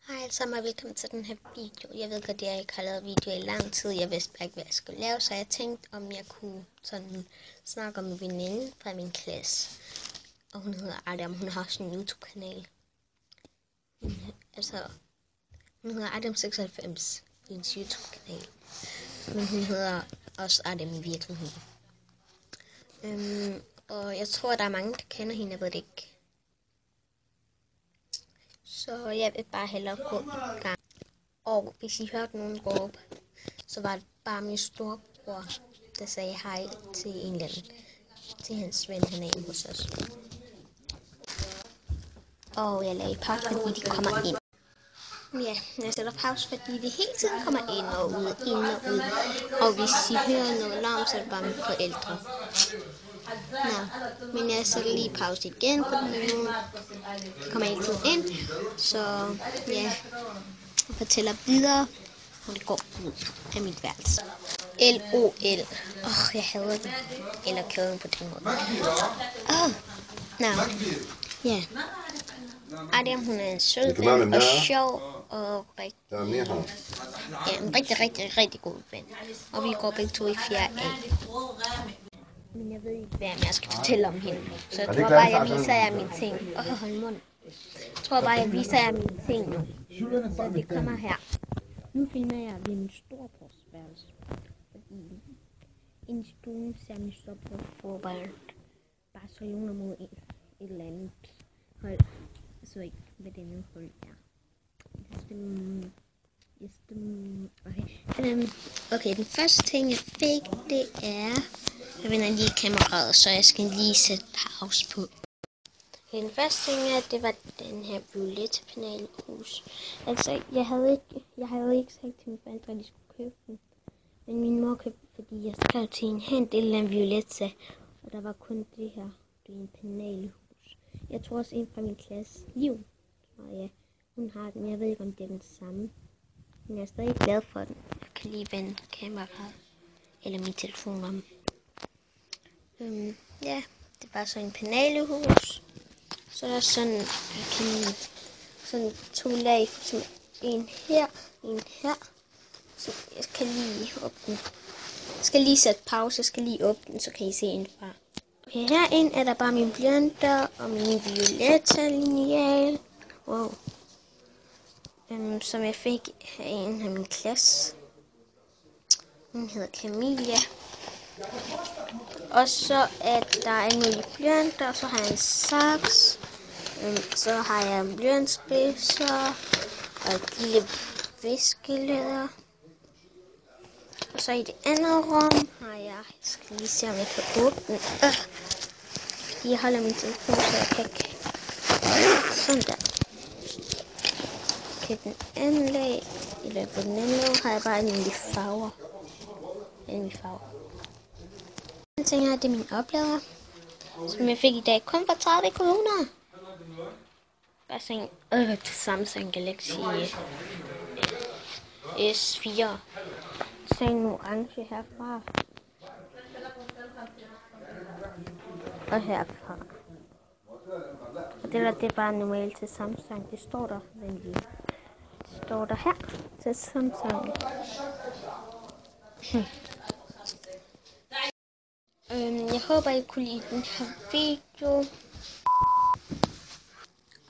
Hej alle sammen og velkommen til den her video. Jeg ved godt, at jeg ikke har lavet video i lang tid. Jeg vidste bare ikke, hvad jeg skulle lave, så jeg tænkte, om jeg kunne sådan snakke om en veninde fra min klasse. Og hun hedder Adam. Hun har også en YouTube-kanal. Hun hedder Adam96 i hendes YouTube-kanal. Men hun hedder også Adam i virkeligheden. Og jeg tror, der er mange, der kender hende. Jeg ved det ikke. Så jeg vil bare hellere gå i gang. Og hvis I hørte nogen råbe, så var det bare min storebror, der sagde hej til en eller anden. Til hans ven, han er inde hos os. Og jeg lagde pause, fordi de kommer ind. Ja, jeg sætter pause, fordi det hele tiden kommer ind og ud, ind og ud. Og hvis I hører noget larm, så er det bare mine forældre. Nå, men jeg sætter lige pause igen, fordi nu kommer jeg altid ind. Så ja, jeg fortæller videre, hvor det går ud af mit værelse. LOL. Jeg hader det. Eller kæden på den måde. Nå, ja. Adam, hun er en sød ven og sjov og rigtig god ven. Og vi går begge to i 4. A. Men jeg ved ikke, hvad jeg skal fortælle om hende. Så jeg tror bare, jeg viser jer mine ting. Hold mund. Jeg tror bare, jeg viser jer mine ting nu. Så det kommer her. Nu filmer jeg ved min storebrors værelse. Fordi inde i stuen ser min storebror fodbold. Barcelona mod et eller andet hold. Så ikke, hvad det nu hold er. Okay, den første ting, jeg fik, det er... Jeg vender lige kameraet, så jeg skal lige sætte pause på. Den første ting er, det var den her violette penalhus. Altså, jeg havde ikke sagt til mine forældre, at de skulle købe den. Men min mor købte, fordi jeg skrev til en hent eller en violette, og der var kun det her, det er en penalhus. Jeg tror også en fra min klasse, Liv. Og ja, hun har den. Jeg ved ikke, om det er den samme. Men jeg er stadig glad for den. Jeg kan lige vende kameraet eller min telefon om. Ja, det var så en penalehus. Så er der sådan, sådan 2 lag, som en her. Så jeg kan lige åbne den. Jeg skal lige sætte pause, jeg skal lige åbne den, så kan I se indfra. Okay, herinde er der bare mine blyanter og min violetta lineal. Wow. Som jeg fik af en af min klasse. Hun hedder Camilla. Og så er der en mulig blyanter, og så har jeg en saks. Så har jeg en blyantspidser og et lille viskelæder. Og så i det andet rum har jeg skal lige se, om jeg kan åbne den. Jeg holder min telefon, så jeg kan ikke. Sådan der. Okay, den anden lag, eller på den anden lag, har jeg bare en lille farver. Den ting her, det er min oplader, som jeg fik i dag kun for 30 kroner. Bare sådan til Samsung Galaxy S4. Så en orange herfra. Og herfra. Og det er bare normalt til Samsung. Det står der, venlig. Det står der her til Samsung. Jeg håber, I kunne lide den her video.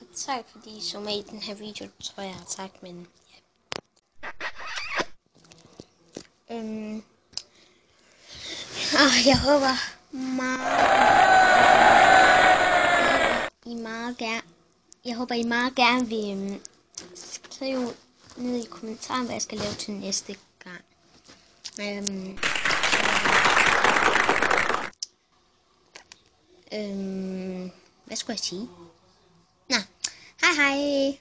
Og tak, fordi I så med i den her video. Det tror jeg har sagt, men ja. Jeg håber I meget gerne vil skrive ned i kommentaren, hvad jeg skal lave til næste gang. Hvad skulle jeg sige? Nå, hej.